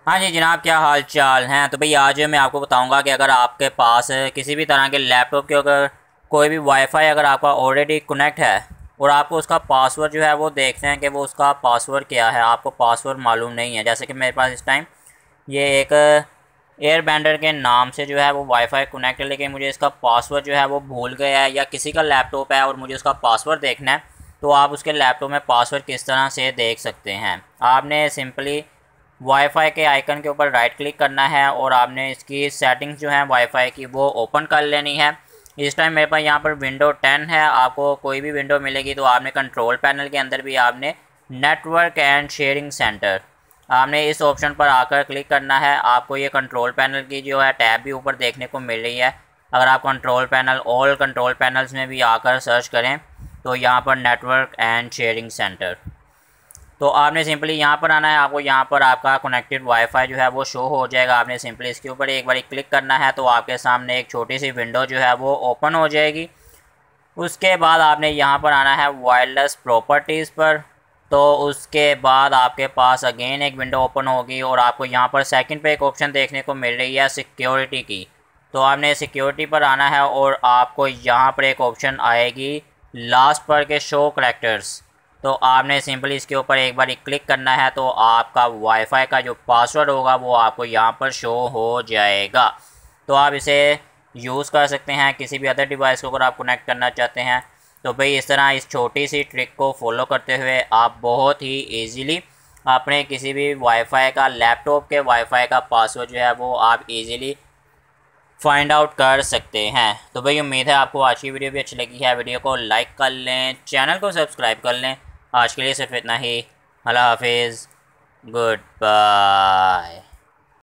हाँ जी जनाब, क्या हाल चाल हैं। तो भाई आज मैं आपको बताऊंगा कि अगर आपके पास किसी भी तरह के लैपटॉप के अगर कोई भी वाईफाई अगर आपका ऑलरेडी कनेक्ट है और आपको उसका पासवर्ड जो है वो देखते हैं कि वो उसका पासवर्ड क्या है, आपको पासवर्ड मालूम नहीं है। जैसे कि मेरे पास इस टाइम ये एक एयर बैंडर के नाम से जो है वो वाईफाई कनेक्ट है, लेकिन मुझे इसका पासवर्ड जो है वो भूल गया है, या किसी का लैपटॉप है और मुझे उसका पासवर्ड देखना है। तो आप उसके लैपटॉप में पासवर्ड किस तरह से देख सकते हैं। आपने सिंपली वाईफाई के आइकन के ऊपर राइट क्लिक करना है और आपने इसकी सेटिंग्स जो है वाईफाई की वो ओपन कर लेनी है। इस टाइम मेरे पास यहाँ पर विंडो 10 है। आपको कोई भी विंडो मिलेगी तो आपने कंट्रोल पैनल के अंदर भी आपने नेटवर्क एंड शेयरिंग सेंटर, आपने इस ऑप्शन पर आकर क्लिक करना है। आपको ये कंट्रोल पैनल की जो है टैब भी ऊपर देखने को मिल रही है। अगर आप control panel all control panels में भी आकर सर्च करें तो यहाँ पर नेटवर्क एंड शेयरिंग सेंटर, तो आपने सिंपली यहाँ पर आना है। आपको यहाँ पर आपका कनेक्टेड वाईफाई जो है वो शो हो जाएगा। आपने सिंपली इसके ऊपर एक बार क्लिक करना है तो आपके सामने एक छोटी सी विंडो जो है वो ओपन हो जाएगी। उसके बाद आपने यहाँ पर आना है वायरलेस प्रॉपर्टीज़ पर। तो उसके बाद आपके पास अगेन एक विंडो ओपन होगी और आपको यहाँ पर सेकंड पे एक ऑप्शन देखने को मिल रही है सिक्योरिटी की। तो आपने सिक्योरिटी पर आना है और आपको यहाँ पर एक ऑप्शन आएगी लास्ट पर के शो करेक्टर्स। तो आपने सिंपली इसके ऊपर एक बार क्लिक करना है तो आपका वाईफाई का जो पासवर्ड होगा वो आपको यहाँ पर शो हो जाएगा। तो आप इसे यूज़ कर सकते हैं किसी भी अदर डिवाइस को अगर आप कनेक्ट करना चाहते हैं। तो भाई इस तरह इस छोटी सी ट्रिक को फॉलो करते हुए आप बहुत ही इजीली अपने किसी भी वाईफाई का, लैपटॉप के वाईफाई का पासवर्ड जो है वो आप इजीली फाइंड आउट कर सकते हैं। तो भाई उम्मीद है आपको आज की वीडियो भी अच्छी लगी है। वीडियो को लाइक कर लें, चैनल को सब्सक्राइब कर लें। आज के लिए सिर्फ इतना ही। अल्लाह हाफिज़, गुड बाय।